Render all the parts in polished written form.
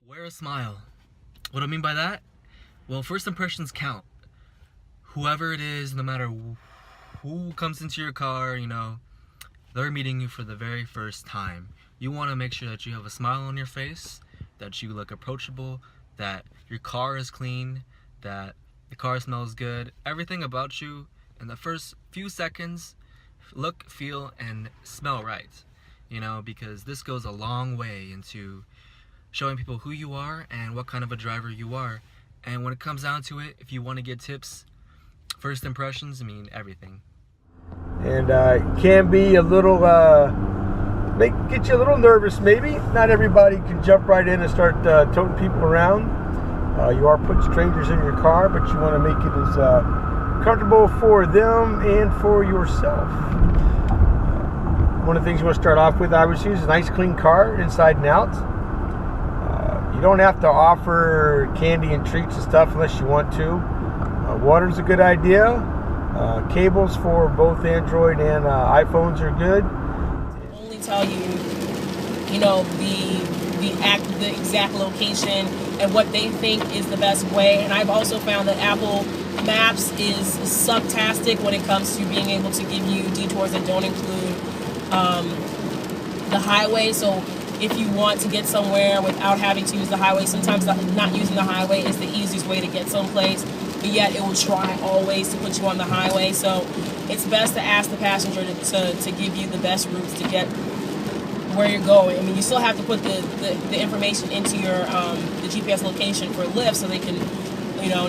Wear a smile. What do I mean by that? Well, first impressions count. Whoever it is, no matter who comes into your car, they're meeting you for the very first time. You want to make sure that you have a smile on your face, that you look approachable, that your car is clean, that the car smells good. Everything about you in the first few seconds, look, feel, and smell right. Because this goes a long way into showing people who you are and what kind of a driver you are. And when it comes down to it, if you want to get tips, first impressions mean everything. And it can be a little, get you a little nervous maybe. Not everybody can jump right in and start toting people around. You are putting strangers in your car, but you want to make it as comfortable for them and for yourself. One of the things you want to start off with, obviously, is a nice clean car inside and out. You don't have to offer candy and treats and stuff unless you want to. Water's a good idea. Cables for both Android and iPhones are good. Only tell you, the exact location and what they think is the best way. And I've also found that Apple Maps is sucktastic when it comes to being able to give you detours that don't include the highway. So if you want to get somewhere without having to use the highway, sometimes not using the highway is the easiest way to get someplace, but yet it will try always to put you on the highway. So it's best to ask the passenger to give you the best routes to get where you're going. I mean, you still have to put the information into your the GPS location for Lyft so they can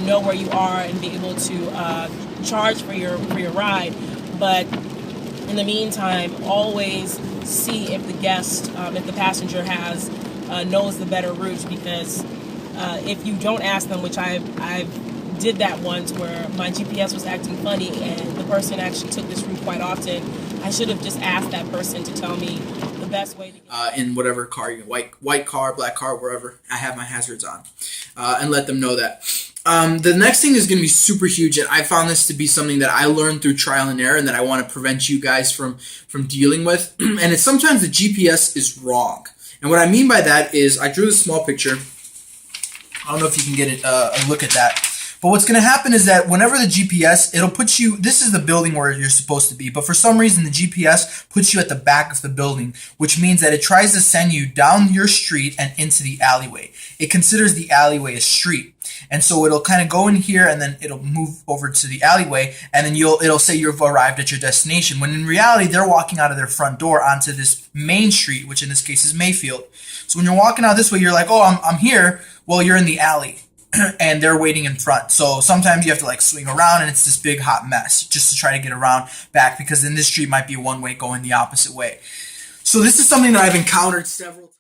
know where you are and be able to charge for your ride. But in the meantime, always see if the passenger knows the better route, because if you don't ask them, which I've did that once where my GPS was acting funny and the person actually took this route quite often, I should have just asked that person to tell me the best way to get in whatever car, white car, black car, wherever, I have my hazards on, and let them know that. The next thing is going to be super huge, and I found this to be something that I learned through trial and error and that I want to prevent you guys from dealing with. And it's sometimes the GPS is wrong. And what I mean by that is, I drew this small picture. I don't know if you can get a look at that. But what's going to happen is that whenever the GPS, it'll put you, this is the building where you're supposed to be, but for some reason the GPS puts you at the back of the building, which means that it tries to send you down your street and into the alleyway. It considers the alleyway a street. And so it'll kind of go in here and then it'll move over to the alleyway, and then it'll say you've arrived at your destination, when in reality they're walking out of their front door onto this main street, which in this case is Mayfield. So when you're walking out this way, you're like, oh, I'm here. Well, you're in the alley. And they're waiting in front. So sometimes you have to swing around, and it's this big hot mess just to try to get around back, because then this street might be one way going the opposite way. So this is something that I've encountered several times.